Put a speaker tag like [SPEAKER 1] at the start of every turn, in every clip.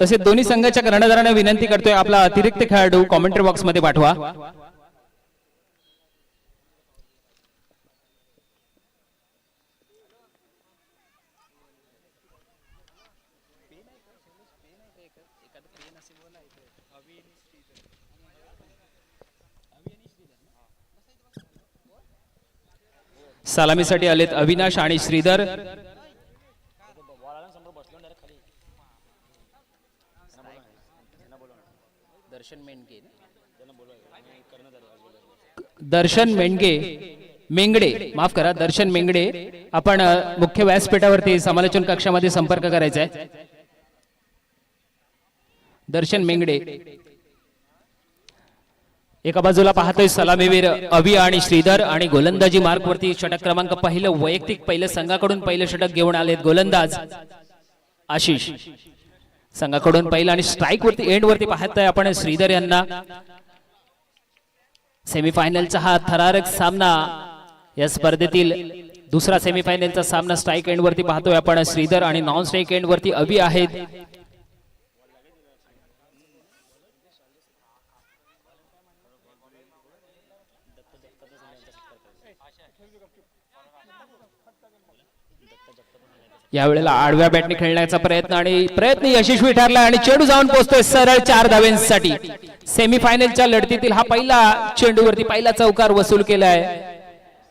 [SPEAKER 1] तसेच दोन्ही संघाच्या कर्णधारांना विनंती करतोय आपला अतिरिक्त खेळाडू कॉमेंट्री बॉक्स मध्ये पाठवा. सलामीसाठी आलेत अविनाश आणि श्रीधर. दर्शन मेंगडे माफ करा, दर्शन मेंगडे आपण मुख्य व्यासपीठावरती समालोचन कक्षामध्ये संपर्क करायचा आहे. दर्शन मेंगडे एका बाजूला पाहतोय सलामीवीर अवि आणि श्रीधर, आणि गोलंदाजी मार्क वरती षटक क्रमांक पहिलं संघाकडून पहिलं षटक घेऊन आलेत गोलंदाज आशिष. संघाकडून पहिलं आणि स्ट्राईक वरती एंड वरती पाहताय आपण श्रीधर यांना. सेमीफायनलचा हा थरारक सामना, या स्पर्धेतील दुसरा सेमीफायनलचा सामना स्ट्राईक एंड वरती पाहतोय आपण श्रीधर, आणि नॉन स्ट्राईक एंड वरती अवि आहेत. यावेळेला आडव्या बॅटने खेळण्याचा प्रयत्न यशस्वी ठरला, आणि चेंडू जाऊन पोहोचतोय सरळ 4 धावांसाठी. सेमीफायनलच्या लढतीतील हा पहिला चेंडूवरती पहिला चौकार वसूल केलाय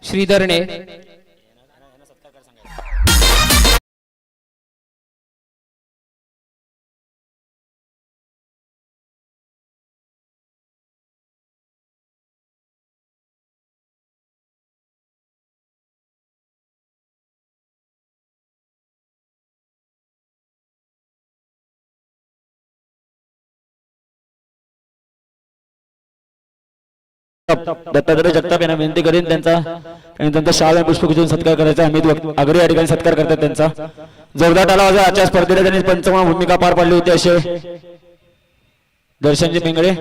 [SPEAKER 1] श्रीधरने.
[SPEAKER 2] दत्तात्रय जगताप यांना विनंती करीन त्यांचा शाल आणि पुष्पगुच्छ सत्कार करायचा. अमित आगरे या ठिकाणी सत्कार करतात त्यांचा. जोरदार टाळा वाजवा. आजच्या स्पर्धेला त्यांनी पंचमा भूमिका पार पाडली होती असे दर्शनजी मेंगडे.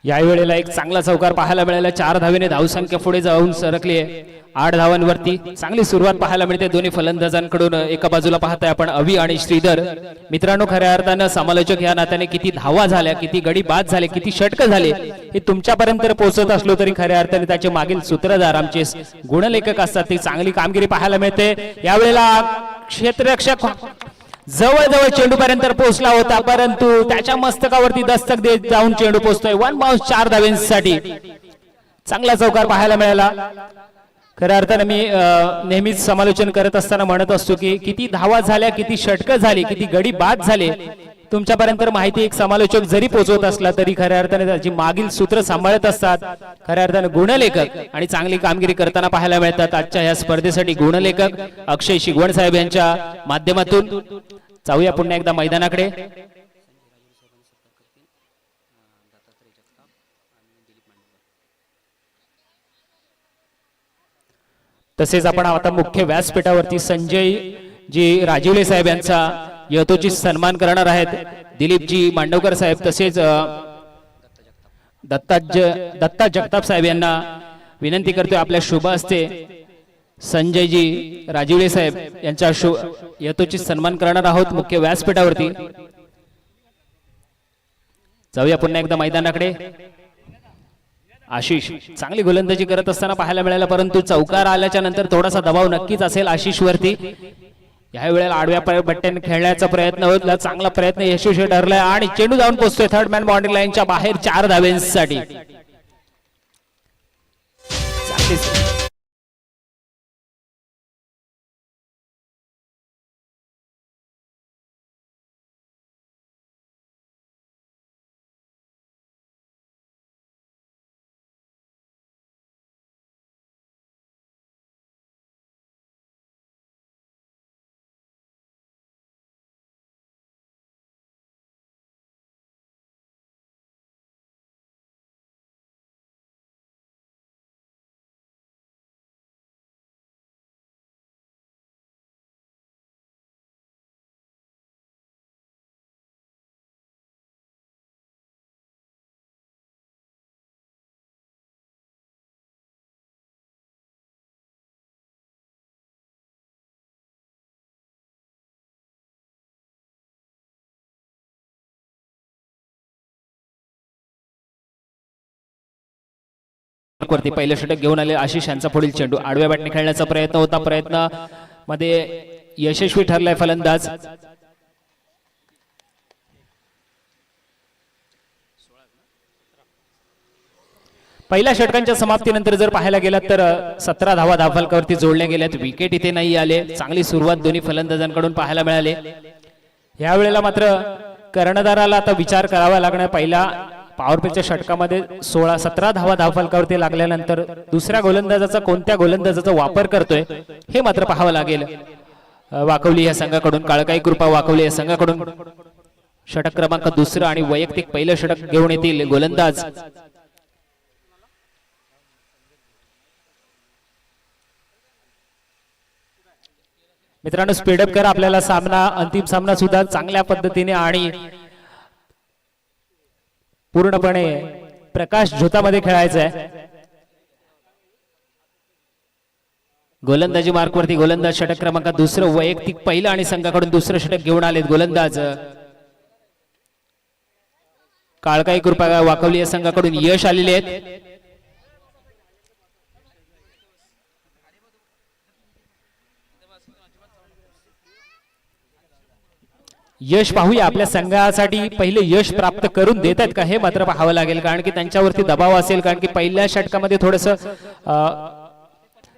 [SPEAKER 1] या वेळेला एक चांगला चौकार पाहायला मिळाला. 4 धावेने धावसंख्या पुढे जाऊन सरकली आहे 8 धावांवरती. चांगली सुरुवात पाहायला मिळते दोन्ही फलंदाजांकडून. एका बाजूला पाहताय आपण अवि आणि श्रीधर. मित्रांनो, खऱ्या अर्थानं समालोचक या नात्याने किती धावा झाल्या, किती गडी बाद झाले, किती षटक झाले हे तुमच्यापर्यंत पोहोचत असलो तरी खऱ्या अर्थाने त्याचे मागील सूत्रधार आमचे गुणलेखक असतात. ती चांगली कामगिरी पाहायला मिळते. यावेळेला क्षेत्ररक्षक जवळ चेंडू पर्यंत पोहोचला होता, परंतु त्याच्या मस्तकावरती दस्तक देत जाऊन चेंडू पोहोचतोय 1 बाउन्स 4 धावांसाठी. चांगला चौकार पाहायला मिळाला. खऱ्या अर्थाने मी नेहमीच समालोचन करत असताना म्हणत असतो की किती धावा झाल्या, किती षटकं झाली, किती गडी बाद झाले तुमच्यापर्यंत माहिती एक समालोचक जरी पोहोचवत असला तरी खऱ्या अर्थाने त्याची मागील सूत्र सांभाळत असतात. खऱ्या अर्थाने गुणलेखक आणि चांगली कामगिरी करताना पाहायला मिळतात. आजच्या या स्पर्धेसाठी गुणलेखक अक्षय शिगवण साहेब यांच्या माध्यमातून. जाऊया पुन्हा एकदा मैदानाकडे. तसेच आपण आता मुख्य व्यासपीठावरती संजय जी राजीवले साहेब यांचा यथोचित सन्मान करणार आहेत. दिलीपजी मांडवकर साहेब तसेच दत्ता जगताप साहेब यांना विनंती करतोय आपल्या शुभ हस्ते संजयजी राजीवले साहेब यांचा यथोचित सन्मान करणार आहोत मुख्य व्यासपीठावरती. जाऊया पुन्हा एकदा मैदानाकडे. आशिष चांगली गोलंदाजी करत असताना पाहायला मिळाला, परंतु चौकार आल्याच्या नंतर थोडासा दबाव नक्कीच असेल आशिष वरती. या वेळेला आडव्या बट्ट्याने खेळण्याचा प्रयत्न होता. चांगला प्रयत्न यशस्वी ठरलाय आणि चेंडू जाऊन पोहोचतोय थर्ड मॅन बाउंड्री लाईनच्या बाहेर 4 धावांसाठी. मार्कवरती पहिलं षटक घेऊन आले आशिष यांचा पुढील चेंडू आडव्या बॅटने खेळण्याचा प्रयत्न होता, प्रयत्न मध्ये यशस्वी ठरलाय फलंदाज. पहिल्या षटकांच्या समाप्तीनंतर जर पाहायला गेलात तर 17 धावा धावफलकावरती जोडल्या गेल्यात. विकेट इथे नाही आले. चांगली सुरुवात दोन्ही फलंदाजांकडून पाहायला मिळाले. यावेळेला मात्र कर्णधाराला आता विचार करावा लागणार. पहिल्या पॉवर प्लेच्या षटकामध्ये 17 धावा धावफलकावरती लागल्यानंतर दुसऱ्या गोलंदाजाचा कोणत्या गोलंदाजाचा वापर करतोय हे मात्र पाहावं लागेल. वाकवली या संघाकडून, काळकाई कृपा वाकवली या संघाकडून षटक क्रमांक दुसरं आणि वैयक्तिक पहिलं षटक घेऊन येतील गोलंदाज. मित्रांनो स्पीडअप करा. आपल्याला सामना, अंतिम सामना सुद्धा चांगल्या पद्धतीने आणि पूर्णपणे प्रकाश झोतामध्ये खेळायचा आहे. गोलंदाजी मार्कवरती गोलंदाज षटक क्रमांक दुसरं वैयक्तिक पहिलं आणि संघाकडून दुसरं षटक घेऊन आलेत गोलंदाज. काळकाई कृपा वाकवली या संघाकडून यश आलेले आहेत. यश पाहूया आपल्या संघासाठी पहिले यश प्राप्त करून देत आहेत का हे मात्र पाहावं लागेल, कारण की त्यांच्यावरती दबाव असेल. कारण की पहिल्या षटकामध्ये थोडस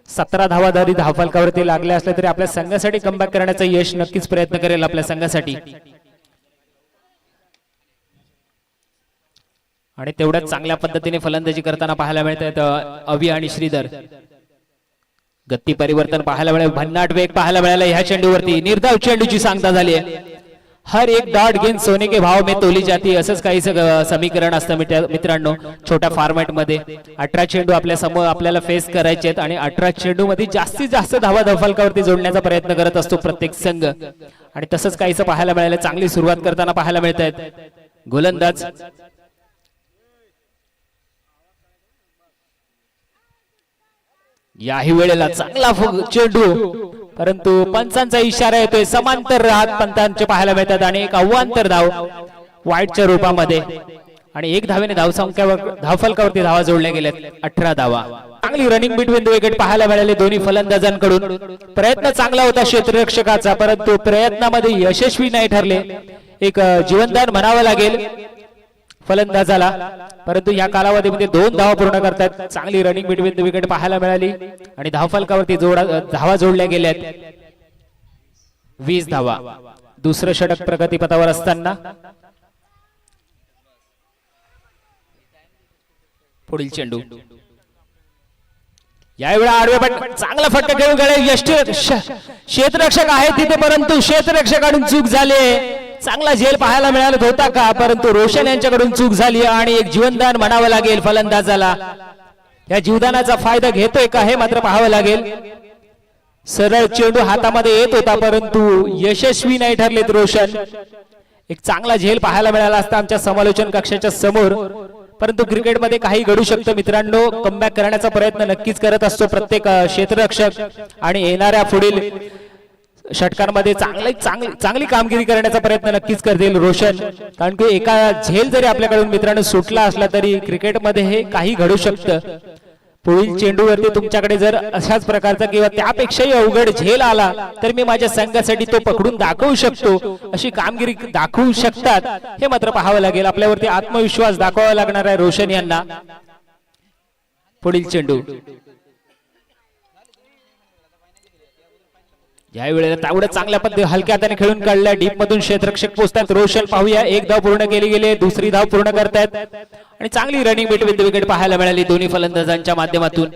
[SPEAKER 1] 17 धावा जरी धावफलकावरती लागले असले तरी आपल्या संघासाठी कमबॅक करण्याचा यश नक्कीच प्रयत्न करेल आपल्या संघासाठी. आणि तेवढ्याच चांगल्या पद्धतीने फलंदाजी करताना पाहायला मिळत आहेत अवी आणि श्रीधर. गती परिवर्तन पाहायला मिळेल, भन्नाट वेग पाहायला मिळाला ह्या चेंडूवरती. निर्धाव चेंडूची सांगता झाली आहे. हर एक डॉट गेंद सोने के भाव में तोली जाती, असंच काही समीकरण असतं मित्रांनो छोट्या फॉर्मॅट मध्ये. 18 चेंडू आपल्या समोर आपल्याला फेस करायचे आहेत आणि 18 चेंडू मध्ये जास्तीत जास्त धावा धावफलकावरती जोडण्याचा प्रयत्न करत असतो प्रत्येक संघ. आणि तसंच काहीसं पाहायला मिळालं. चांगली सुरुवात करताना पाहायला मिळत आहेत गोलंदाज. याही वेळेला चांगला चेंडू, परंतु पंचांचा इशारा येतोय. समांतर राहत पंचांचे पाहायला मिळतात आणि एक अवांतर धाव वाईटच्या रूपामध्ये. आणि 1 धावेने धावसंख्यावर धावफलकावरती धावा जोडल्या गेल्यात 18 धावा. चांगली रनिंग बिटवीन द विकेट पाहायला मिळाले दोन्ही फलंदाजांकडून. प्रयत्न चांगला होता क्षेत्ररक्षकाचा, परंतु प्रयत्नामध्ये यशस्वी नाही ठरले. एक जीवनदान म्हणावं लागेल फलंदाजाला, परंतु या कालावधीमध्ये 2 धावा पूर्ण करतात. चांगली रनिंग बिटवीन द विकेट पाहायला मिळाली आणि धावफलकावरती धावा जोडल्या गेल्यात 20 धावा. दुसरं षटक प्रगतीपथावर असताना पुढील चेंडू यावेळी आडवे बॅट चांगला फटका खेळून गेले. क्षेत्ररक्षक आहे तिथे, परंतु क्षेत्ररक्षकाकडून चूक झाली. चांगला झेल पाहायला मिळाला होता का, परंतु रोशन यांच्याकडून चूक झाली आणि एक जीवनदान म्हणावं लागेल फलंदाजाला. या जीवदानाचा फायदा घेतोय का हे मात्र पाहावं लागेल. सरळ चेंडू हातामध्ये येत होता, परंतु यशस्वी नाही ठरलेत रोशन. एक चांगला झेल पाहायला मिळाला असता आमच्या समालोचन कक्षाच्या समोर, परंतु क्रिकेटमध्ये काही घडू शकतं मित्रांनो. कमबॅक करण्याचा प्रयत्न नक्कीच करत असतो प्रत्येक क्षेत्ररक्षक आणि येणाऱ्या पुढील षटकांमध्ये चांगली कामगिरी करण्याचा प्रयत्न नक्कीच करतील रोशन. कारण की एका झेल जरी आपल्याकडून मित्रांनो सुटला असला तरी क्रिकेटमध्ये हे काही घडू शकतं. पुढील चेंडूवरती तुमच्याकडे जर अशाच प्रकारचा किंवा त्यापेक्षाही अवघड झेल आला तर मी माझ्या संघासाठी तो पकडून दाखवू शकतो, अशी कामगिरी दाखवू शकतात हे मात्र पाहावं लागेल. आपल्यावरती आत्मविश्वास दाखवावा लागणार आहे रोशन यांना. पुढील चेंडू या वेळेला तेवढं चांगल्या पद्धतीने हलक्या हाताने खेळून काढल्या. डीप मधून क्षेत्ररक्षक पोहोचतात. रोशन पाहूया, 1 धाव पूर्ण केली गेली, दुसरी धाव पूर्ण करतायत आणि चांगली रनिंग बिटवीन द विकेट पाहायला मिळाली दोन्ही फलंदाजांच्या माध्यमातून.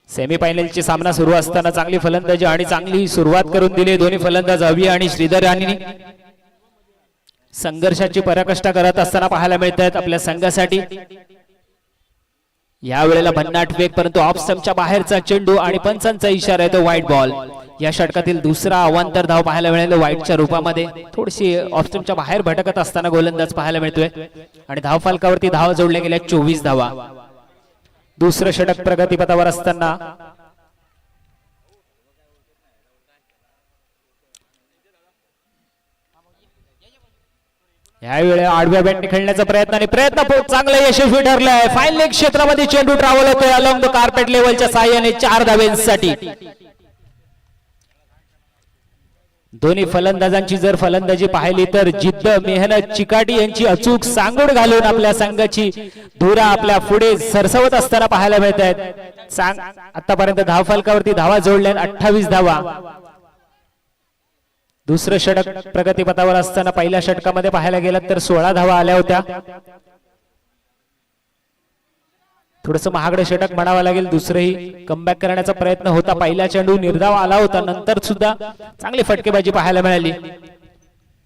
[SPEAKER 1] सेमीफायनलची सामना सुरू असताना चांगली फलंदाजी आणि चांगली सुरुवात करून दिली दोन्ही फलंदाज अवी आणि श्रीधर यांनी. संघर्षाची पराकाष्ठा करत असताना पाहायला मिळत आहेत आपल्या संघासाठी. या वेळेला भन्नाट वेग, परंतु ऑफ स्टंपच्या बाहेरचा चेंडू आणि पंचांचा इशारा आहे तो व्हाईट बॉल. या षटकातील दुसरा अवांतर धाव पाहायला मिळाला व्हाईटच्या रूपामध्ये. थोडीशी ऑफ स्टंपच्या बाहेर भटकत असताना गोलंदाज पाहायला मिळतोय आणि धावफलकावरती धावा जोडल्या गेल्या 24 धावा. दुसरं षटक प्रगतीपथावर असताना यावेळी आडव्या बॅटने खेळण्याचा प्रयत्न चांगला यशस्वी ठरलाय. फाईन लेग क्षेत्रामध्ये चेंडू ट्रॅव्हल होतोय अलॉंग द कार्पेट लेवलच्या साहाय्याने 4 धावेंसाठी. दोन्ही फलंदाजांची जर फलंदाजी पाहिली तर जिद्द, मेहनत, चिकाटी यांची अचूक सांगड घालून आपल्या संघाची धुरा आपल्या पुढे सरसवत असताना पाहायला मिळत आहेत. आतापर्यंत धाव फलकावरती धावा जोडल्या 28 धावा. दुसरं षटक प्रगतीपथावर असताना पहिल्या षटकामध्ये पाहायला गेलं तर 16 धावा आल्या होत्या. थोडस महागडे षटक म्हणावं लागेल. दुसरंही कमबॅक करण्याचा प्रयत्न होता. पहिला चेंडू निर्धाव आला होता, नंतर सुद्धा चांगली फटकेबाजी पाहायला मिळाली.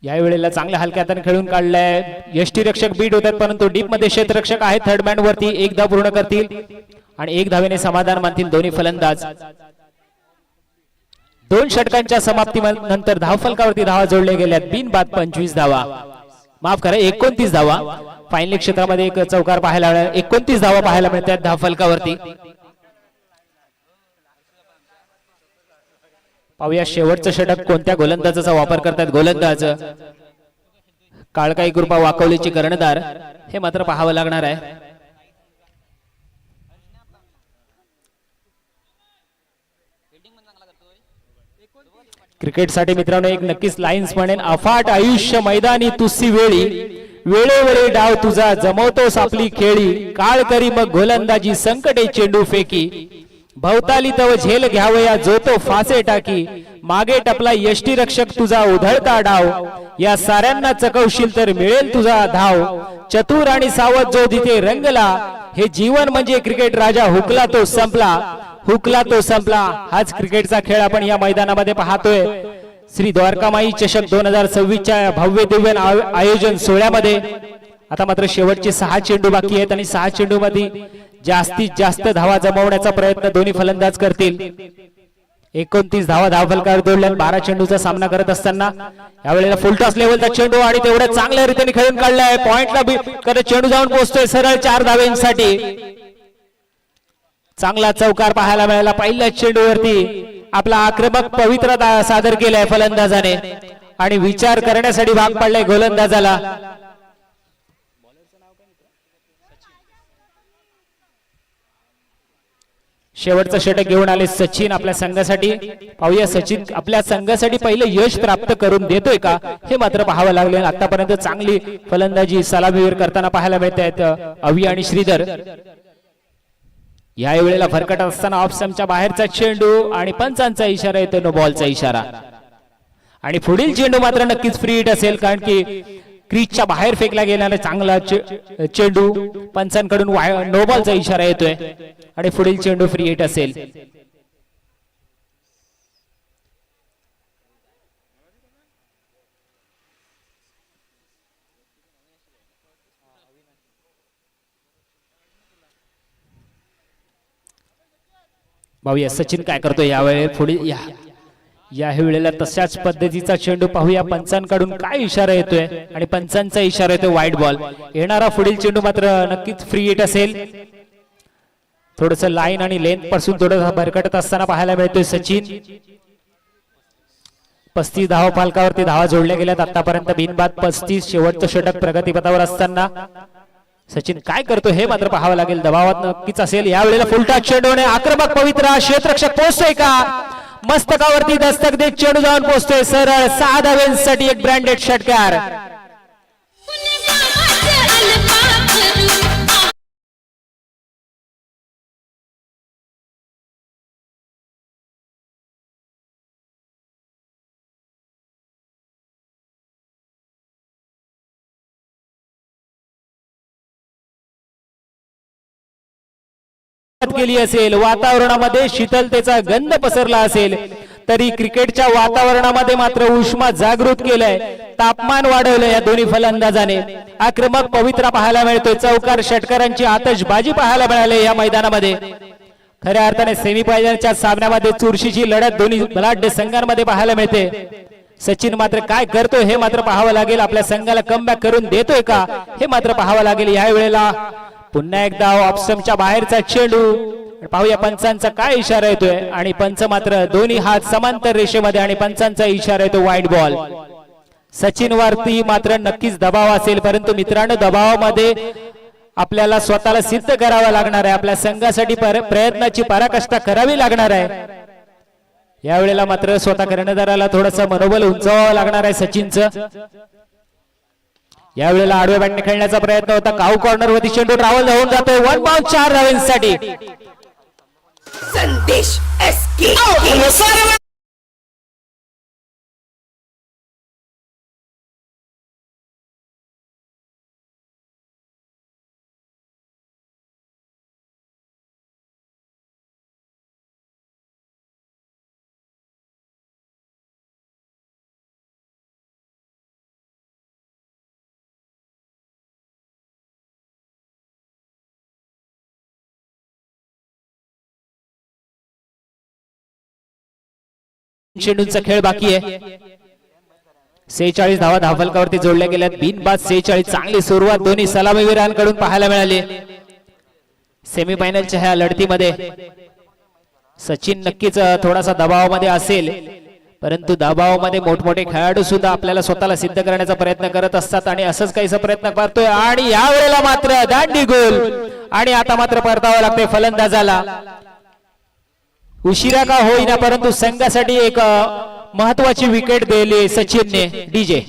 [SPEAKER 1] या वेळेला चांगल्या हलक्या हाताने खेळून काढलाय. यष्टीरक्षक बीट होतात, परंतु डीप मध्ये क्षेत्ररक्षक आहेत. थर्ड मॅन वरती 1 धाव पूर्ण करतील आणि 1 धावेने समाधान मानतील दोन्ही फलंदाज. 2 षटकांच्या समाप्तीनंतर धावफलकावरती धावा जोडल्या गेल्यात. बिनबाद 25 धावा, माफ करा 29 धावा. फायनल क्षेत्रामध्ये एक चौकार पाहायला 29 धावा पाहायला मिळतात धावफलकावरती. पाहूया शेवटचं षटक कोणत्या गोलंदाजाचा वापर करतात गोलंदाज. काळकाई कृपा वाकवलीची कर्णधार हे मात्र पाहावं लागणार आहे. क्रिकेटसाठी मित्रांनो एक नक्कीच लाईन्स म्हणेन. अफाट आयुष्य मैदानी तुसी वेळी, वेळोवेळी डाव तुझा जमवतोस आपली खेळी. काळ करी मग गोलंदाजी संकटे चेंडू फेकी. भवताली तव झेल घ्यावया जो तो फासे टाकी. मागे टपला यष्टीरक्षक तुझा उधळता डाव. या साऱ्यांना चकवशील तर मिळेल तुझा धाव. चतुर आणि सावध जो तिथे रंगला. हे जीवन म्हणजे क्रिकेट राजा हुकला तो संपला. हुकला तो संपला. हाच क्रिकेटचा खेळ आपण या मैदानामध्ये पाहतोय. श्री द्वारकामाई चषक 2026च्या भव्य दिव्य आयोजन सोहळ्यामध्ये आता मात्र शेवटचे 6 चेंडू बाकी आहेत आणि 6 चेंडू मध्ये जास्तीत जास्त धावा जमवण्याचा प्रयत्न दोन्ही फलंदाज करतील. 29 धावा धावफलकावर जोडल्या. 12 चेंडूचा सामना करत असताना यावेळेला फुलटॉस लेवलचा चेंडू आणि तेवढ्या चांगल्या रीतीने खेळून काढलाय. पॉइंटला चेंडू जाऊन पोहोचतोय सरळ 4 धावेंसाठी. चांगला चौकार पाहायला मिळाला. पहिल्या चेंडूवरती आपला आक्रमक पवित्रा सादर केलाय फलंदाजाने आणि विचार करण्यासाठी भाग पाडलाय गोलंदाजाला. शेवटचं षटक घेऊन आले सचिन आपल्या संघासाठी. पाहूया सचिन आपल्या संघासाठी पहिले यश प्राप्त करून देतोय का हे मात्र पाहावं लागले. आतापर्यंत चांगली फलंदाजी सलामीवीर करताना पाहायला मिळत आहेत अवी आणि श्रीधर. या वेळेला फरकट असताना ऑफ स्टंपच्या बाहेरचा चेंडू आणि पंचांचा इशारा येतो, नो बॉलचा इशारा. आणि पुढील चेंडू मात्र नक्कीच फ्री हिट असेल, कारण की क्रीजच्या बाहेर फेकला गेलेला चांगला चेंडू पंचांकडून नो बॉलचा इशारा येतोय आणि पुढील चेंडू फ्री हिट असेल. पाहूया सचिन काय करतोय यावेळी. पुढील या वेळेला तशाच पद्धतीचा चेंडू पाहूया पंचांकडून काय इशारा येतोय आणि पंचांचा इशारा येतोय वाईट बॉल. येणारा पुढील चेंडू मात्र नक्कीच फ्री हिट असेल. थोडस लाईन आणि लेंथ पासून थोडं भरकटत असताना पाहायला मिळतोय सचिन. 35 धावा फलकावरती धावा जोडल्या गेल्यात आतापर्यंत बिनबाद 35. शेवटचं षटक प्रगतीपथावर असताना सचिन काय करतो हे मात्र पाहावं लागेल. दबावात नक्कीच असेल. यावेळेला फुलटा चेंडूने आक्रमक पवित्रा क्षेत्ररक्षक पोहोचतोय का. मस्तकावरती दस्तक देत चेंडू जाऊन पोहोचतोय सरळ 6 धावेंसाठी एक ब्रँडेड षटकार. केली असेल, वातावरणामध्ये शीतलतेचा गंध पसरला असेल, तरी क्रिकेटच्या वातावरणामध्ये मात्र उष्मा जागृत केलंय, तापमान वाढवलंय या दोन्ही फलंदाजाने. आक्रमक पवित्रा पाहायला मिळतोय. चौकार षटकारांची आतषबाजी पाहायला मिळाली या मैदानामध्ये. खऱ्या अर्थाने सेमीफायनलच्या सामन्यामध्ये चुरशीची लढत दोन्ही बलाढ्य संघांमध्ये पाहायला मिळते. सचिन मात्र काय करतोय हे मात्र पाहावं लागेल. आपल्या संघाला कमबॅक करून देतोय का हे मात्र पाहावं लागेल. या वेळेला पुन्हा एकदा ऑप्शनच्या बाहेरचा चेंडू. पाहूया पंचांचा काय इशारा येतोय आणि पंच मात्र दोन्ही हात समांतर रेषेमध्ये आणि पंचांचा इशारा येतो वाईट बॉल. सचिन वरती मात्र नक्कीच दबाव असेल, परंतु मित्रांनो दबावामध्ये आपल्याला स्वतःला सिद्ध करावं लागणार आहे, आपल्या संघासाठी प्रयत्नाची पराकाष्ठा करावी लागणार आहे. यावेळेला मात्र स्वतः कर्णधाराला थोडंसं मनोबल उंचावावं लागणार आहे सचिनचं. यावेळेला आडव्या बॅटने खेळण्याचा प्रयत्न होता, काऊ कॉर्नर वरती चेंडू ट्रॅव्हल होऊन जातोय. 1 बाउंड 4 धावांसाठी
[SPEAKER 3] संदेश एसके.
[SPEAKER 1] चेंडूंचा खेळ बाकी आहे. 46 धावा धावफलकावरती जोडल्या गेल्यात. बिनबाद 46. चांगली सुरुवात दोन्ही सलामीवीरांकडून पाहायला मिळाली. सेमीफायनलच्या ह्या लढतीमध्ये सचिन नक्कीच थोडासा दबावामध्ये असेल, परंतु दबावामध्ये मोठमोठे खेळाडू सुद्धा आपल्याला स्वतःला सिद्ध करण्याचा प्रयत्न करत असतात आणि असंच काहीसा प्रयत्न करतोय. आणि यावेळेला मात्र दांडी गोल आणि आता मात्र परतावं लागतंय फलंदाजाला. उशिरा का होईना परंतु संघासाठी एक महत्वाची विकेट दिली सचिनने. डीजे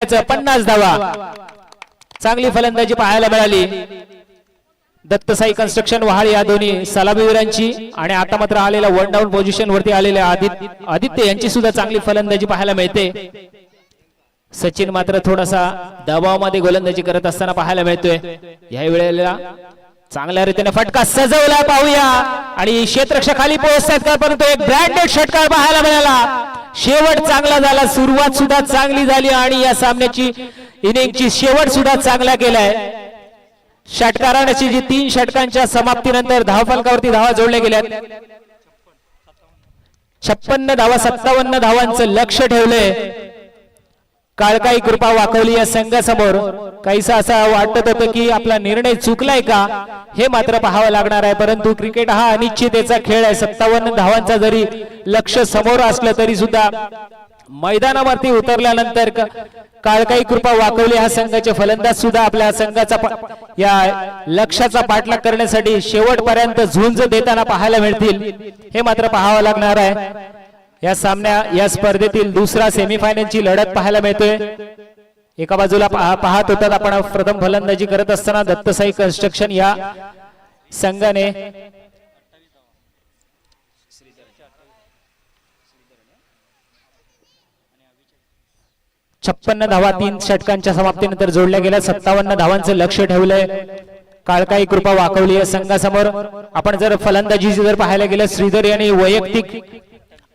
[SPEAKER 1] च 50 धावा. चांगली फलंदाजी पाहायला मिळाली दत्तसाई कन्स्ट्रक्शन वहाळ या दोन्ही सलामीवीरांची. आणि आता मात्र आलेला 1 डाऊन पोझिशन वरती आलेल्या आदित्य यांची सुद्धा चांगली फलंदाजी पाहायला मिळते. सचिन मात्र थोडासा दबावामध्ये गोलंदाजी करत असताना पाहायला मिळतोय. या वेळेला चांगल्या रीतीने फटका सजवला पाहूया आणि क्षेत्ररक्षक खाली पोहोचतात का, परंतु एक ब्रँडेड षटकार पाहायला मिळाला. शेवट चांगला झाला, सुरुवात सुद्धा चांगली झाली आणि या सामन्याची इनिंगची शेवट सुद्धा चांगला केलाय. षटकारांची जी 3 षटकांच्या समाप्तीनंतर धावफलकावरती धावा जोडल्या गेल्यात. 56 धावा 57 धावांचं लक्ष ठेवलंय. काळकाई कृपा वाकवली या संघासमोर. काहीसा असं वाटत होतं की आपला निर्णय चुकलाय का, हे मात्र पाहावं लागणार आहे. परंतु क्रिकेट हा अनिश्चिततेचा खेळ आहे. 57 धावांचा जरी लक्ष समोर असलं तरी सुद्धा मैदानावरती उतरल्यानंतर काळकाई कृपा वाकवली हा संघाचे फलंदाज सुद्धा आपल्या संघाचा या लक्ष्याचा पाठलाग करण्यासाठी शेवटपर्यंत झुंज देताना पाहायला मिळतील, हे मात्र पाहावं लागणार आहे. या स्पर्धेतील दुसरा सेमीफायनलची लढत पाहायला मिळतोय. एका बाजूला पाहत होतात आपण प्रथम फलंदाजी करत असताना दत्तसाई कन्स्ट्रक्शन या संघाने 56 धावा 3 षटकांच्या समाप्तीनंतर जोडल्या गेल्या. 57 धावांचं लक्ष ठेवलंय काळकाई कृपा वाकवली या संघासमोर. आपण जर फलंदाजी जर पाहायला गेलं, श्रीधर यांनी वैयक्तिक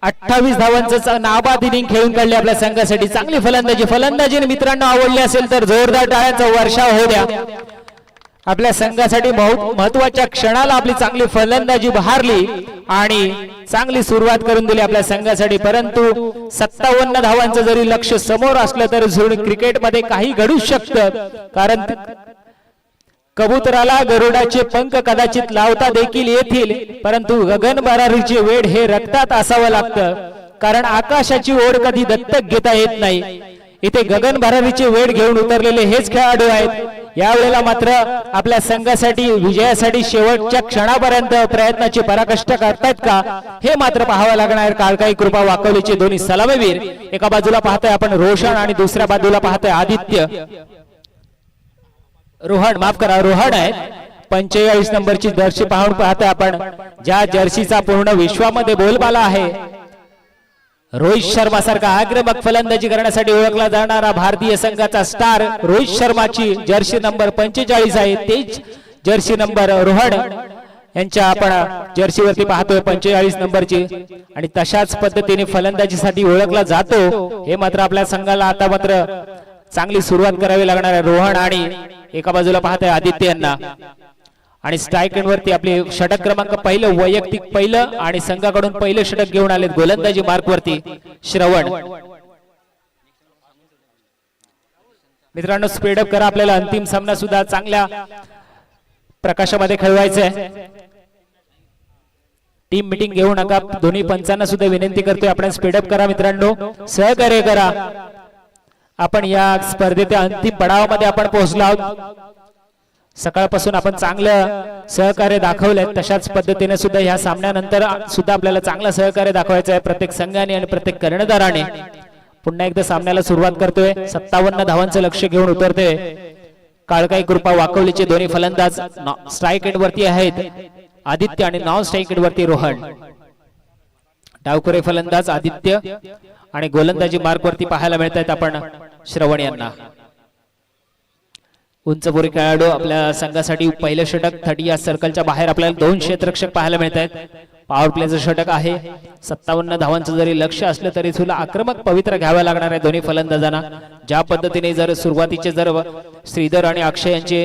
[SPEAKER 1] 28 धावांचं नाबाद इनिंग खेळून काढले आपल्या संघासाठी. चांगली फलंदाजी मित्रांनो आवडली असेल तर जोरदार टाळ्यांचा वर्षाव होऊ द्या. आपल्या संघासाठी महत्वाच्या क्षणाला आपली चांगली फलंदाजी बहारली आणि चांगली सुरुवात करून दिली आपल्या संघासाठी, परंतु 57 धावांचं जरी लक्ष समोर असलं तरी क्रिकेटमध्ये काही घडू शकतं, कारण कबुतराला गरुडाचे पंख कदाचित लावता देखील येतील, परंतु गगन भरारीचे वेड हे रक्तात असावं लागतं, कारण आकाशाची ओढ कधी दत्तक घेता येत नाही. इथे गगन भरारीचे वेड घेऊन उतरलेले हेच खेळाडू आहेत. यावेळेला मात्र आपल्या संघासाठी विजयासाठी शेवटच्या क्षणापर्यंत प्रयत्नाची पराकाष्ठा करतायत का हे मात्र पाहावं लागणार. काळकाई कृपा वाकवलीचे दोन्ही सलामीवीर, एका बाजूला पाहतोय आपण रोशन आणि दुसऱ्या बाजूला पाहतोय आदित्य. रोहन आहे 45 नंबरची जर्सी पाहून पाहतोय आपण, ज्या जर्सीचा पूर्ण विश्वामध्ये बोलबाला आहे. रोहित शर्मा सारखा आक्रमक फलंदाजी करण्यासाठी ओळखला जाणारा भारतीय संघाचा स्टार रोहित शर्माची जर्सी नंबर 45 आहे. तेच जर्सी नंबर रोहन यांच्या आपण जर्सीवरती पाहतोय 45 नंबरची, आणि तशाच पद्धतीने फलंदाजीसाठी ओळखला जातो. हे मात्र आपल्या संघाला आता मात्र चांगली सुरुवात करावी लागणार आहे. रोहन आणि एका बाजूला पाहतोय आदित्य यांना, आणि स्ट्राईक एंडवरती आपले षटक क्रमांक पहिलं, वैयक्तिक पहिलं आणि संघाकडून पहिलं षटक घेऊन आले गोलंदाजी मार्कवरती श्रवण. मित्रांनो स्पीडअप करा, आपल्याला अंतिम सामना सुद्धा चांगल्या प्रकाशामध्ये खेळवायचा आहे. टीम मीटिंग घेऊ नका, दोन्ही पंचांना सुद्धा विनंती करतोय आपण स्पीडअप करा मित्रांनो, सहकार्य करा. आपण या स्पर्धेच्या अंतिम पडावामध्ये आपण पोहोचलो आहोत. सकाळपासून आपण चांगलं सहकार्य दाखवलंय, तशाच पद्धतीने सुद्धा ह्या सामन्यानंतर सुद्धा आपल्याला चांगलं सहकार्य दाखवायचं आहे प्रत्येक संघाने आणि प्रत्येक कर्णधाराने. पुन्हा एकदा सामन्याला सुरुवात करतोय, 57 धावांचं लक्ष घेऊन उतरतोय. काळकाई कृपा वाकवलीचे दोन्ही फलंदाज स्ट्राईक एंडवरती आहेत, आदित्य आणि नॉन स्ट्राईक एंडवरती रोहन. डावखुरे फलंदाज आदित्य आणि गोलंदाजी मार्कवरती पाहायला मिळत आहेत आपण श्रवण यांना. उंचपुरी खेळाडू आपल्या संघासाठी पहिलं षटक 30 या सर्कलच्या बाहेर आपल्याला 2 क्षेत्ररक्षक पाहायला मिळत आहेत. पॉवर प्लेचं षटक आहे. 57 धावांचं जरी लक्ष असलं तरी सुद्धा आक्रमक पवित्र घ्यावं लागणार आहे दोन्ही फलंदाजांना. ज्या पद्धतीने जर सुरुवातीचे जर श्रीधर आणि अक्षय यांचे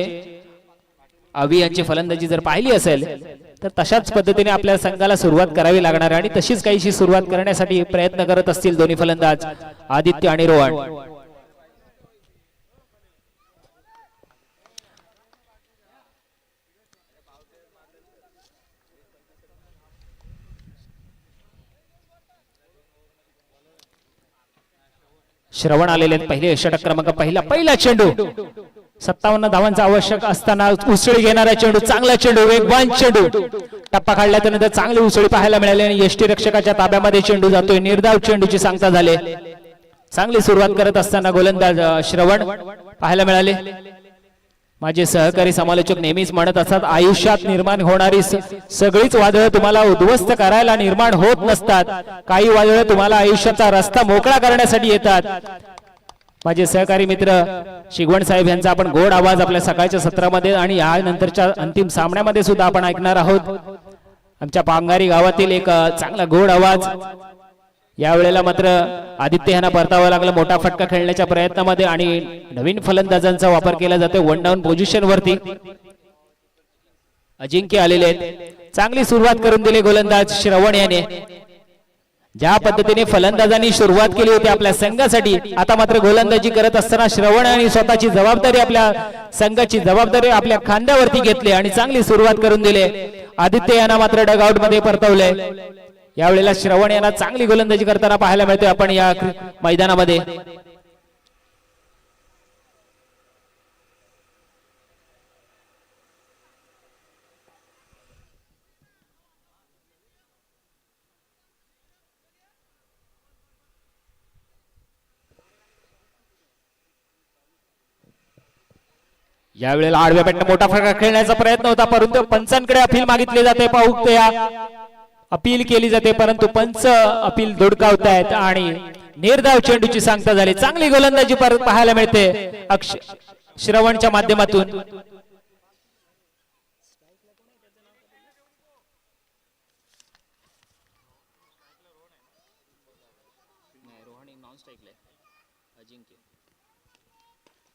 [SPEAKER 1] अवी यांची फलंदाजी जर पाहिली असेल तर तशाच पद्धतीने आपल्या संघाला सुरुवात करावी लागणार आहे, आणि तशीच काहीशी सुरुवात करण्यासाठी प्रयत्न करत असतील दोन्ही फलंदाज आदित्य आणि रोहन. श्रवण आलेले पहिले षटक क्रमांक पहिला चेंडू, 57 धावांचा आवश्यक असताना उसळी घेणारा चेंडू, चांगला चेंडू, वेगवान चेंडू. टप्पा काढल्यानंतर चांगली उसळी पाहायला मिळाली आणि यष्टी रक्षकाच्या ताब्यामध्ये चेंडू जातोय. निर्धाव चेंडूची सांगता झाले. चांगली सुरुवात करत असताना गोलंदाज श्रवण पाहायला मिळाले. माझे सहकारी समालोचक नेहमीच म्हणत असतात, आयुष्यात निर्माण होणारी सगळीच वादळं तुम्हाला उद्ध्वस्त करायला निर्माण होत नसतात, काही वादळं तुम्हाला आयुष्याचा रस्ता मोकळा करण्यासाठी येतात. माझे सहकारी मित्र शिगवण साहेब यांचा आपण गोड आवाज आपल्या सकाळच्या सत्रामध्ये आणि या नंतरच्या अंतिम सामन्यामध्ये सुद्धा आपण ऐकणार आहोत. आमच्या पांगारी गावातील एक चांगला गोड आवाज. यावेळेला मात्र आदित्य यांना परतावा लागला मोठा फटका खेळण्याच्या प्रयत्नामध्ये, आणि नवीन फलंदाजांचा वापर केला जातो वन डाऊन पोझिशन वरती. अजिंक्य आलेले आहेत. चांगली सुरुवात करून दिली गोलंदाज श्रवण याने. ज्या पद्धतीने फलंदाजांनी सुरुवात केली होती आपल्या संघासाठी, आता मात्र गोलंदाजी करत असताना श्रवण आणि स्वतःची जबाबदारी, आपल्या संघाची जबाबदारी आपल्या खांद्यावरती घेतली आणि चांगली सुरुवात करून दिली. आदित्य यांना मात्र डगआउट मध्ये परतवले. यावेळेला श्रवण यांना चांगली गोलंदाजी करताना पाहायला मिळते आपण या मैदानामध्ये. यावेळेला आडव्या बॅटने मोठा फटका खेळण्याचा प्रयत्न होता, परंतु पंचांकडे अपील मागितले जाते. पाहूया अपील केली जाते, परंतु पंच अपील धुडकावतायत आणि निर्धाव चेंडूची सांगता झाली. चांगली गोलंदाजी परत पाहायला मिळते श्रवणच्या माध्यमातून.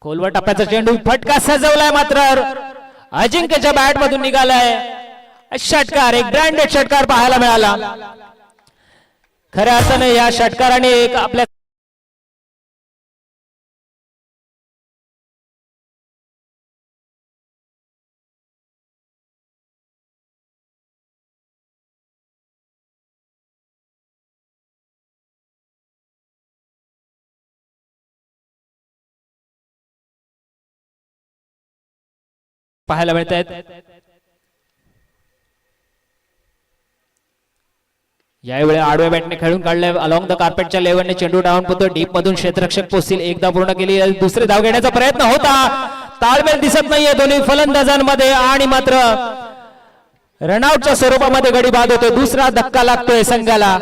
[SPEAKER 1] खोलवर टप्प्याचा चेंडू, फटका सजवलाय मात्र अजिंक्यच्या बॅट मधून निघालाय षटकार, एक ब्रँडेड षटकार पाहायला मिळाला. खऱ्या अर्थाने या षटकाराने एक आपल्या पाहायला मिळत आहेत. यावेळी आडव्या बॅटने खेळून काढले अलॉंग द कार्पेटच्या लेवलने चेंडू डाऊन होतो. डीप मधून क्षेत्ररक्षक पोहोचतील. एकदा पूर्ण केली. दुसरे धाव घेण्याचा प्रयत्न होता. ताळमेळ दिसत नाहीये दोन्ही फलंदाजांमध्ये आणि मात्र रनआउटच्या स्वरूपामध्ये गडी बाद होतो. दुसरा धक्का लागतोय संघाला.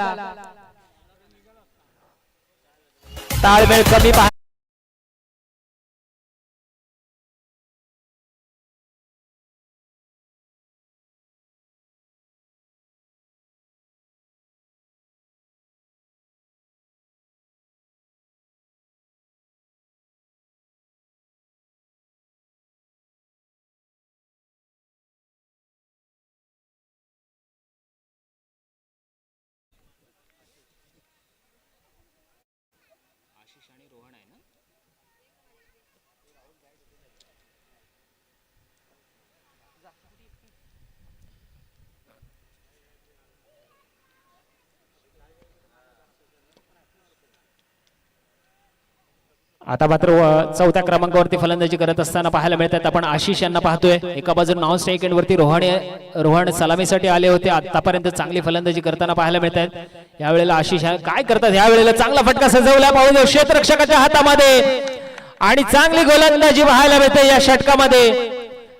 [SPEAKER 1] ताळमेळ कमी आता मात्र चौथ्या क्रमांकावरती फलंदाजी करत असताना पाहायला मिळतात. आपण आशिष यांना पाहतोय. एका बाजूला नॉन स्ट्राईक एंड वरती रोहन सलामीसाठी आले होते. आतापर्यंत चांगली फलंदाजी करताना पाहायला मिळतात. यावेळेला आशिष काय करतात. यावेळेला चांगला फटका सजवला पाहून क्षेत्ररक्षकाच्या हातामध्ये आणि चांगली गोलंदाजी पाहायला मिळते या षटकामध्ये.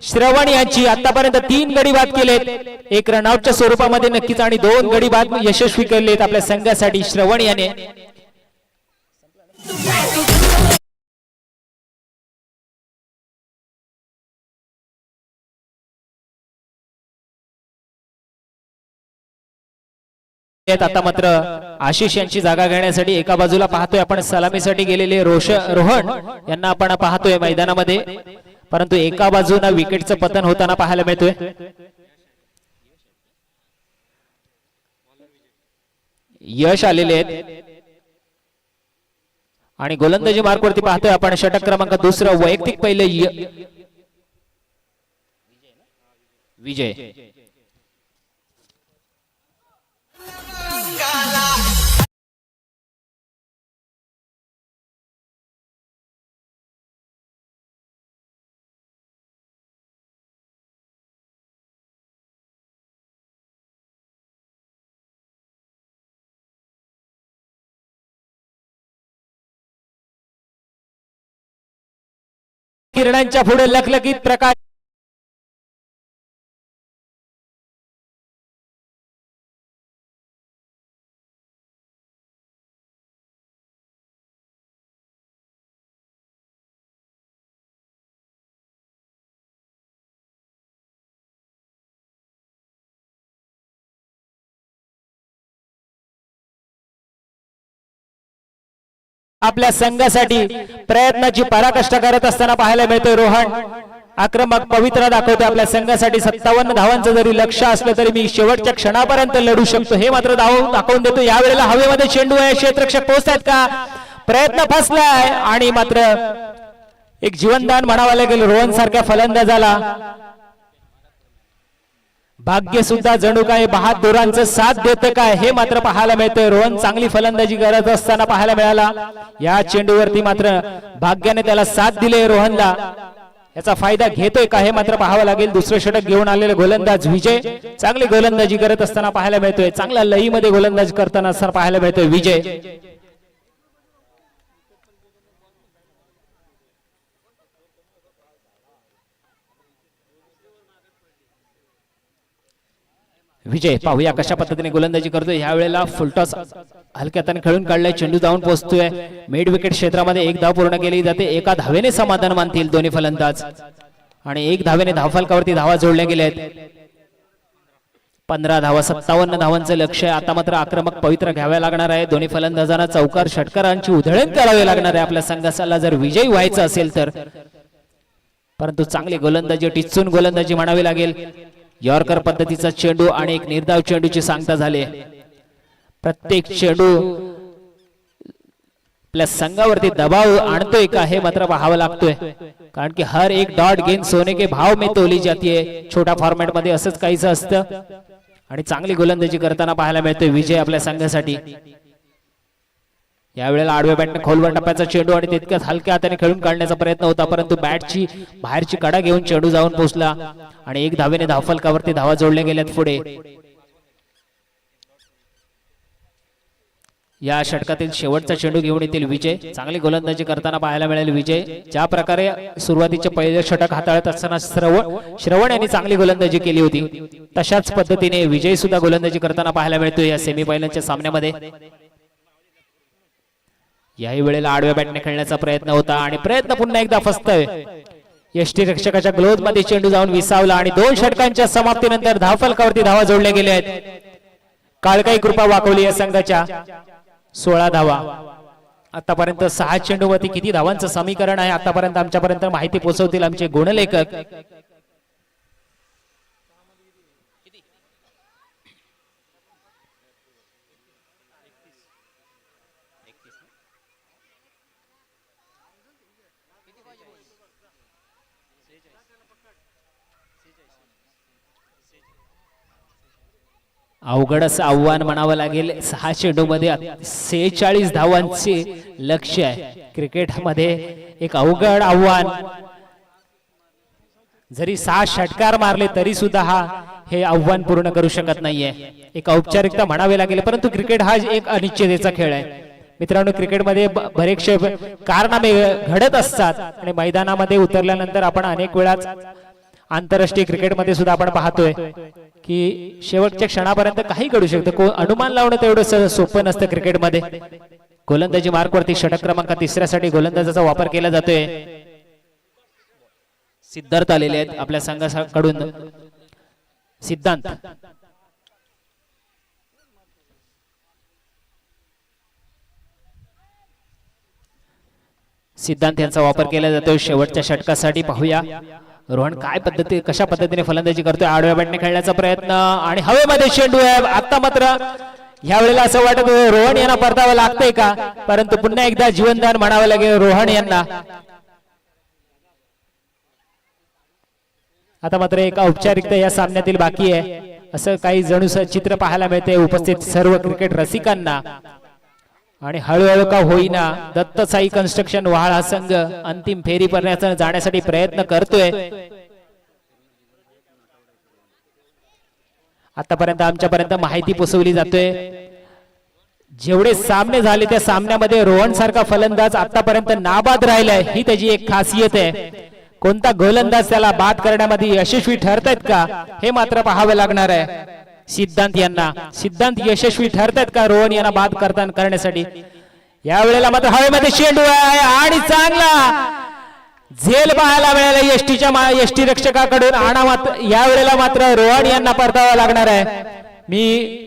[SPEAKER 1] श्रवण यांची आतापर्यंत 3 गडी बाद केलेत. एक रनआउटच्या स्वरूपामध्ये नक्कीच आणि 2 गडी बाद यशस्वी केलेत आपल्या संघासाठी श्रवण याने. आता मात्र आशिष यांची जागा घेण्यासाठी एका बाजूला पाहतोय आपण सलामीसाठी गेलेले रोहन यांना आपण पाहतोय मैदानामध्ये. परंतु एका बाजूला विकेटचं पतन होताना पाहायला मिळतोय. यश आलेले आहेत आणि गोलंदाजी मार्कवरती पाहतोय आपण षटक क्रमांक 2 वैयक्तिक पहिले विजय. किरणांच्या पुढे लखलखीत प्रकाश. आपल्या संघासाठी प्रयत्नाची पराकाष्ठा करत असताना पाहायला मिळतोय. रोहन आक्रमक पवित्र दाखवतो. आपल्या संघासाठी 57 धावांचं जरी लक्ष्य असलं तरी मी शेवटच्या क्षणापर्यंत लढू शकतो हे मात्र दाखवून देतो. यावेळेला हवेमध्ये चेंडू आहे. क्षेत्ररक्षक पोहोचतायत का. प्रयत्न फसलाय आणि मात्र एक जीवनदान म्हणावं लागेल रोहन सारख्या फलंदाजाला. भाग्य सुद्धा जणू काय बहादुरांचं साथ देतं काय हे मात्र पाहायला मिळतंय. रोहन चांगली फलंदाजी करत असताना पाहायला मिळाला. या चेंडूवरती मात्र भाग्याने त्याला साथ दिले. रोहनला याचा फायदा घेतोय का हे मात्र पाहावं लागेल. दुसरं षटक घेऊन आलेले गोलंदाज विजय चांगली गोलंदाजी करत असताना पाहायला मिळतोय. चांगल्या लईमध्ये गोलंदाजी करताना असताना पाहायला मिळतोय विजय. विजय पाहूया कशा पद्धतीने गोलंदाजी करतोय. ह्या वेळेला फुलटॉस हलक्याताने खेळून काढलाय. चेंडू जाऊन पोहोचतोय मिड विकेट क्षेत्रामध्ये. 1 धाव पूर्ण केली जाते. एका धावेने समाधान मानतील दोन्ही फलंदाज आणि 1 धावेने धावफलकावरती धावा जोडल्या गेल्या आहेत. 15 धावा 57 धावांचं लक्ष्य. आता मात्र आक्रमक पवित्र घ्यावे लागणार आहे. दोन्ही फलंदाजांना चौकार षटकारांची उधळण करावी लागणार आहे आपल्या संघाला जर विजयी व्हायचं असेल तर. परंतु चांगली गोलंदाजी टिचून गोलंदाजी म्हणावी लागेल. यॉर्कर पद्धतीचा चेंडू आणि एक निर्धाव चेंडूची सांगता झाली. प्रत्येक चेंडू आपल्या संघावरती दबाव आणतोय का हे मात्र पाहावं लागतोय, कारण की हर एक डॉट गेंद सोने के भाव में तोली जाती है. छोटा फॉर्मॅट मध्ये असंच काहीच असतं आणि चांगली गोलंदाजी करताना पाहायला मिळतोय विजय आपल्या संघासाठी. यावेळेला आडव्या बॅटने खोलवर टप्प्याचा चेंडू आणि तितक्याच हलक्या हाताने खेळून काढण्याचा प्रयत्न होता, परंतु बॅटची बाहेरची कडा घेऊन चेंडू जाऊन पोहोचला आणि एक धावेने धावफलकावरती धावा जोडल्या गेल्यात पुढे. या षटकातील शेवटचा चेंडू घेऊन येतील विजय. चांगली गोलंदाजी करताना पाहायला मिळेल विजय. ज्या प्रकारे सुरुवातीचे पहिले षटक हाताळत असताना श्रवण यांनी चांगली गोलंदाजी केली होती, तशाच पद्धतीने विजय सुद्धा गोलंदाजी करताना पाहायला मिळतोय या सेमीफायनलच्या सामन्यामध्ये. याही वेळेला आडव्या बॅटने खेळण्याचा प्रयत्न होता आणि प्रयत्न पुन्हा एकदा फसतोय. यष्टी रक्षकाच्या ग्लोव्ह मध्ये चेंडू जाऊन विसावला आणि 2 षटकांच्या समाप्तीनंतर धावफलकावरती धावा जोडल्या गेल्या आहेत. काळकाई कृपा वाकवली या संघाच्या 16 धावा. आतापर्यंत 6 चेंडूवरती किती धावांचं समीकरण आहे आतापर्यंत आमच्यापर्यंत माहिती पोहोचवतील आमचे गुणलेखक. अवघड असं आव्हान म्हणावं लागेल. 6 चेंडूमध्ये 46 धावांचे लक्ष्य आहे. क्रिकेटमध्ये एक अवघड आव्हान. जरी 6 षटकार मारले तरी सुद्धा हे आव्हान पूर्ण करू शकत नाहीये. एक औपचारिकता म्हणावी लागेल, परंतु क्रिकेट हा एक अनिश्चिततेचा खेळ आहे मित्रांनो. क्रिकेटमध्ये बरेचसे कारनामे घडत असतात आणि मैदानामध्ये उतरल्यानंतर आपण अनेक वेळा आंतरराष्ट्रीय क्रिकेटमध्ये सुद्धा आपण पाहतोय की शेवटच्या क्षणापर्यंत काही घडू शकतं. अनुमान लावणं तेवढं सोपं नसतं क्रिकेटमध्ये. गोलंदाजी मार्कवरती षटक क्रमांक 3 साठी गोलंदाजाचा वापर केला जातोय. सिद्धार्थ आलेले आहेत आपल्या संघाकडून. सिद्धांत यांचा वापर केला जातोय शेवटच्या षटकासाठी. पाहूया रोहन कशा पद्धतीने फलंदाजी करतोय. आडव्या बॅटने खेळण्याचा प्रयत्न आणि हवेमध्ये चेंडू आहे. आता मात्र ह्या वेळेला असं वाटत रोहन यांना परतावं लागतंय का, परंतु पुन्हा एकदा जीवनदान म्हणावं लागेल रोहन यांना. आता मात्र एक औपचारिकता या सामन्यातील बाकी आहे असं काही जणू चित्र पाहायला मिळते उपस्थित सर्व क्रिकेट रसिकांना. आणि हळूहळू का होईना दत्त साई कन्स्ट्रक्शन वहाळ हा संघ अंतिम फेरी जाण्यासाठी प्रयत्न करतोय. आतापर्यंत आमच्यापर्यंत माहिती पोहोचवली जातोय. जेवढे सामने झाले त्या सामन्यामध्ये रोहन सारखा फलंदाज आतापर्यंत नाबाद राहिलाय, ही त्याची एक खासियत आहे. कोणता गोलंदाज त्याला बाद करण्यामध्ये यशस्वी ठरतायत का हे मात्र पाहावं लागणार आहे सिद्धांत यशस्वी ठरतायत का रोहन यांना बाद करण्यासाठी. या वेळेला मात्र हवेमध्ये चेंडू आहे आणि चांगला झेल पाहायला मिळाला यष्टी रक्षकाकडून. या वेळेला मात्र रोहन यांना परतावा लागणार आहे. मी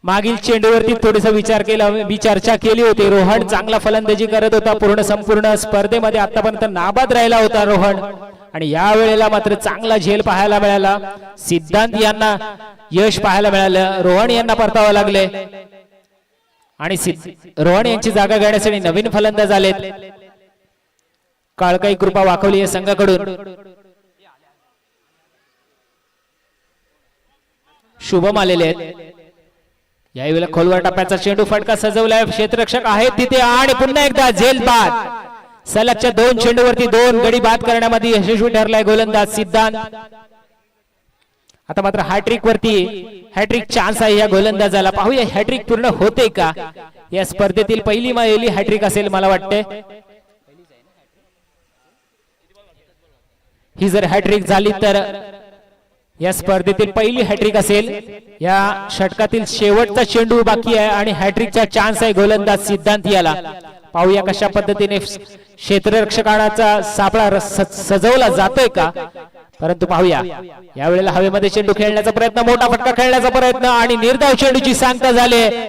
[SPEAKER 1] मागील चेंडूवरती थोडीसा चर्चा केली होती. रोहन चांगला फलंदाजी करत होता संपूर्ण स्पर्धेमध्ये. आतापर्यंत नाबाद राहिला होता रोहन आणि या वेळेला मात्र चांगला झेल पाहायला मिळाला. सिद्धांत यांना यश पाहायला मिळालं. रोहन यांना परतावं लागले आणि रोहन यांची जागा घेण्यासाठी नवीन फलंदाज आलेत. काळकाई कृपा वाकवली या संघाकडून. शुभम आलेले आहेत. यावेळेला खोलवर टप्प्याचा चेंडू फटका सजवलाय. क्षेत्ररक्षक आहेत तिथे आणि पुन्हा एकदा झेल बाद. सलगच्या 2 चेंडूवरती 2 गडी बाद करण्यामध्ये यशस्वी ठरलाय गोलंदाज सिद्धांत. आता मात्र हॅट्रिक चान्स आहे या गोलंदाजाला. पाहूया हॅट्रिक पूर्ण होते का. या स्पर्धेतील पहिली हॅट्रिक असेल मला वाटते. ही जर हॅट्रिक झाली तर या स्पर्धेतील पहिली हॅट्रिक असेल. या षटकातील शेवटचा चेंडू बाकी आहे आणि हॅट्रिकचा चान्स आहे गोलंदाज सिद्धांत याला. पाहूया कशा पद्धतीने क्षेत्ररक्षकाचा सापळा सजवला जातोय का, परंतु पाहूया. यावेळेला हवेमध्ये चेंडू खेळण्याचा प्रयत्न, मोठा फटका खेळण्याचा प्रयत्न आणि निर्धाव चेंडूची सांगता झाली.